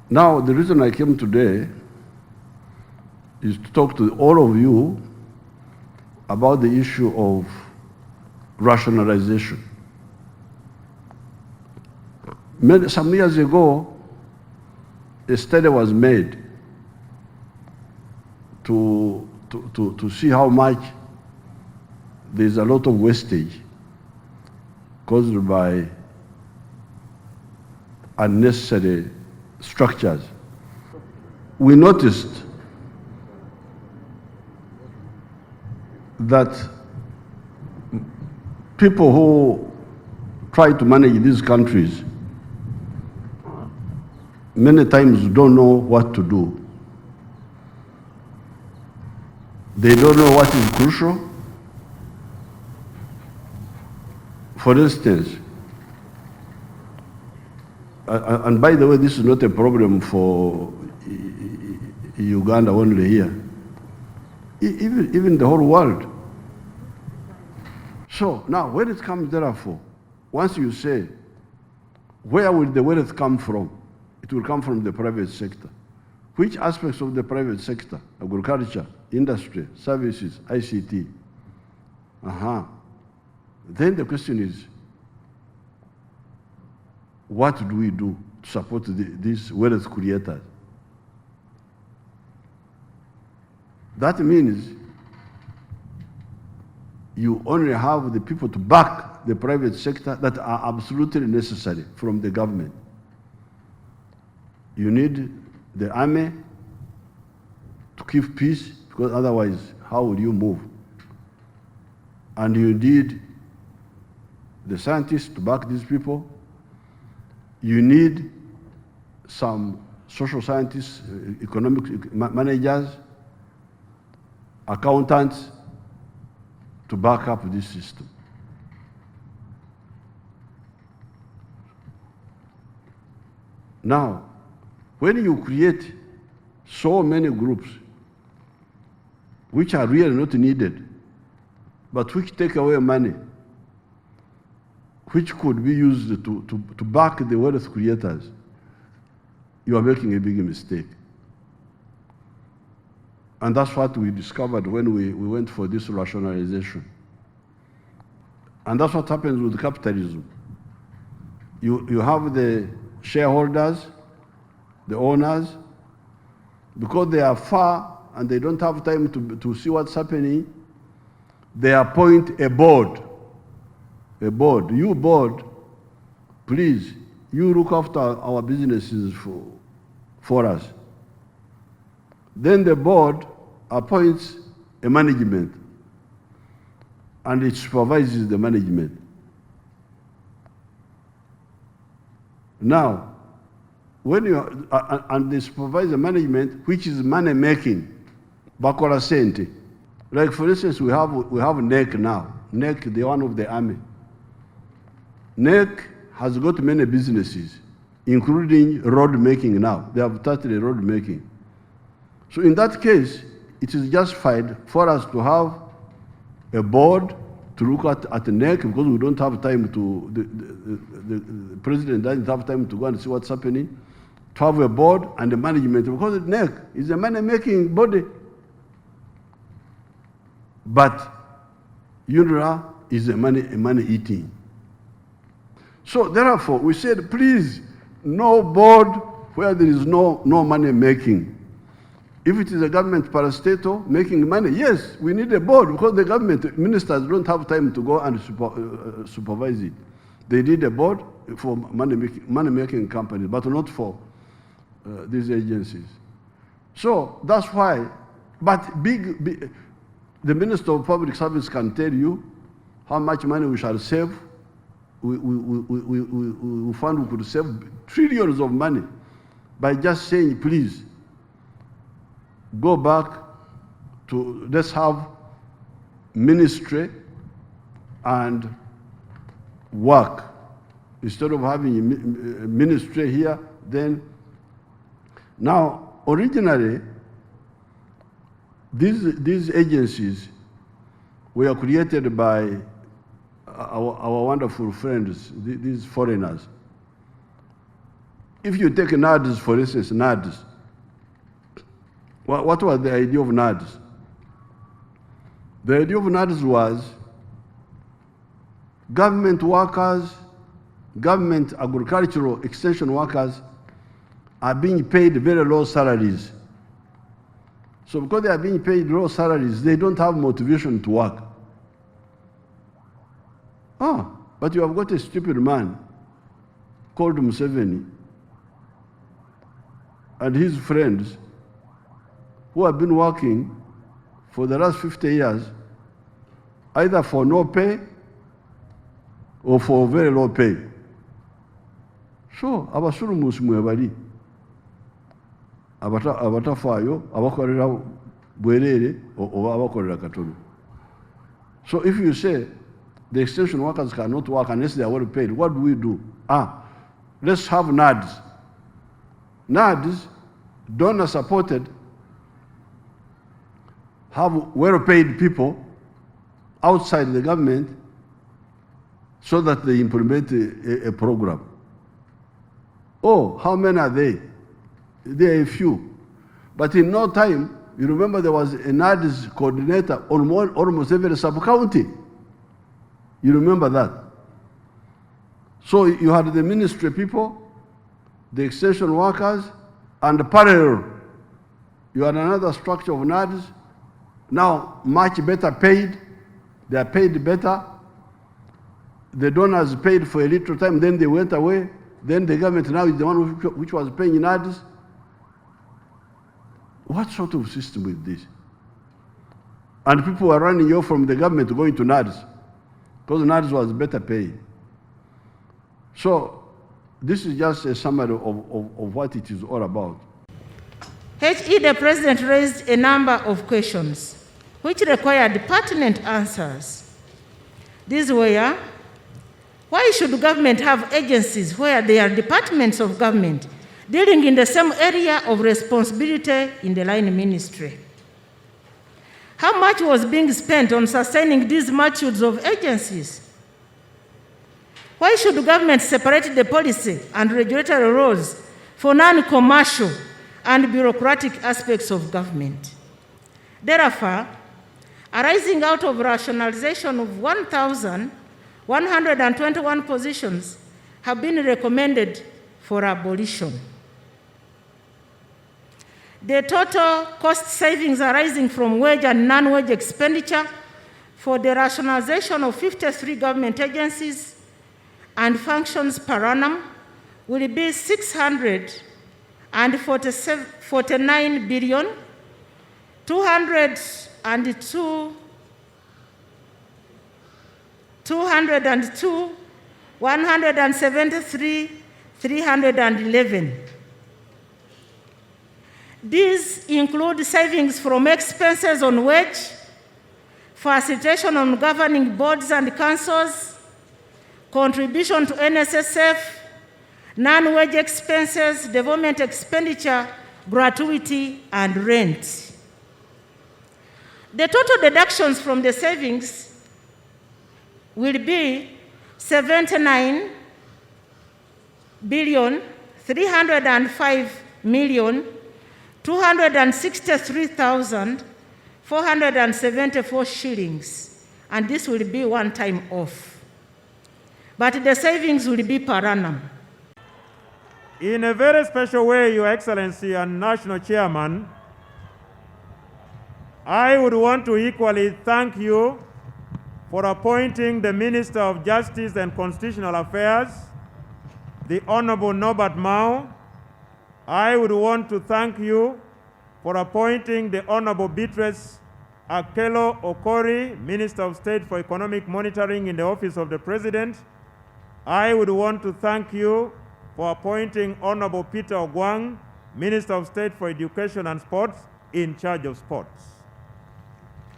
Now, the reason I came today is to talk to all of you about the issue of rationalization. Some years ago, a study was made to see how much there's a lot of wastage caused by unnecessary structures. We noticed that people who try to manage these countries many times don't know what to do. They don't know what is crucial. For instance, and by the way, this is not a problem for Uganda only here, even the whole world. So now, when it comes therefore, once you say, where will the wealth come from? It will come from the private sector. Which aspects of the private sector? Agriculture, industry, services, ICT. Then the question is, what do we do to support these wealth creators? That means you only have the people to back the private sector that are absolutely necessary from the government. You need the army to keep peace, because otherwise, how will you move? And you need the scientists to back these people. You need some social scientists, economic managers, accountants to back up this system. Now, when you create so many groups which are really not needed, but which take away money, which could be used to back the wealth creators, you are making a big mistake. And that's what we discovered when we went for this rationalization. And that's what happens with capitalism. You have the shareholders, the owners, because they are far and they don't have time to see what's happening, they appoint a board. A board. You board, please, you look after our businesses for us. Then the board appoints a management and it supervises the management. Now, when you and they supervise the management, which is money making, bakora sente. Like for instance, we have NEC now. NEC, the one of the army. NEC has got many businesses, including road making now. They have started road making. So in that case, it is justified for us to have a board to look at the NEC, because we don't have time to, the president doesn't have time to go and see what's happening, to have a board and a management, because the NEC is a money-making body. But UNRWA is a money-eating. So therefore, we said, please, no board where there is no money making. If it is a government parastatal making money, yes, we need a board, because the government ministers don't have time to go and supervise it. They need a board for money-making companies, but not for these agencies. So that's why, but the Minister of Public Service can tell you how much money we shall save. We found we could save trillions of money by just saying, please, go back to, let's have ministry and work. Instead of having a ministry here, then. Now, originally, these agencies were created by our wonderful friends, these foreigners. If you take NADS, for instance, NADS, what was the idea of NADS? The idea of NADS was government workers, government agricultural extension workers are being paid very low salaries. So because they are being paid low salaries, they don't have motivation to work. But you have got a stupid man called Museveni and his friends who have been working for the last 50 years, either for no pay or for very low pay. So, abasulumus mwebali, abatafayo, abakorera bwerere, oba abakorera katono. So if you say the extension workers cannot work unless they are well paid, what do we do? Let's have NADS. NADS, donor supported, have well-paid people outside the government so that they implement a program. How many are they? There are a few. But in no time, you remember there was a NADS coordinator on almost every sub-county. You remember that? So you had the ministry people, the extension workers, and parallel, you had another structure of NADS, now much better paid. They are paid better. The donors paid for a little time, then they went away. Then the government now is the one which was paying NADS. What sort of system is this? And people are running away from the government going to NADS because NADS was better paid. So this is just a summary of what it is all about. The President raised a number of questions which required pertinent answers. These were: why should government have agencies where they are departments of government dealing in the same area of responsibility in the line ministry? How much was being spent on sustaining these multitudes of agencies? Why should government separate the policy and regulatory roles for non-commercial and bureaucratic aspects of government? Therefore, arising out of rationalization of 1,121 positions have been recommended for abolition. The total cost savings arising from wage and non-wage expenditure for the rationalization of 53 government agencies and functions per annum will be 649 billion 173,311. These include savings from expenses on wage, facilitation on governing boards and councils, contribution to NSSF, non-wage expenses, development expenditure, gratuity, and rent. The total deductions from the savings will be 79 billion 305 million 263,474 shillings, and this will be one time off. But the savings will be per annum. In a very special way, Your Excellency and National Chairman, I would want to equally thank you for appointing the Minister of Justice and Constitutional Affairs, the Honorable Norbert Mao. I would want to thank you for appointing the Honorable Beatrice Akelo Okori, Minister of State for Economic Monitoring in the Office of the President. I would want to thank you for appointing Honorable Peter Ogwang, Minister of State for Education and Sports, in charge of sports.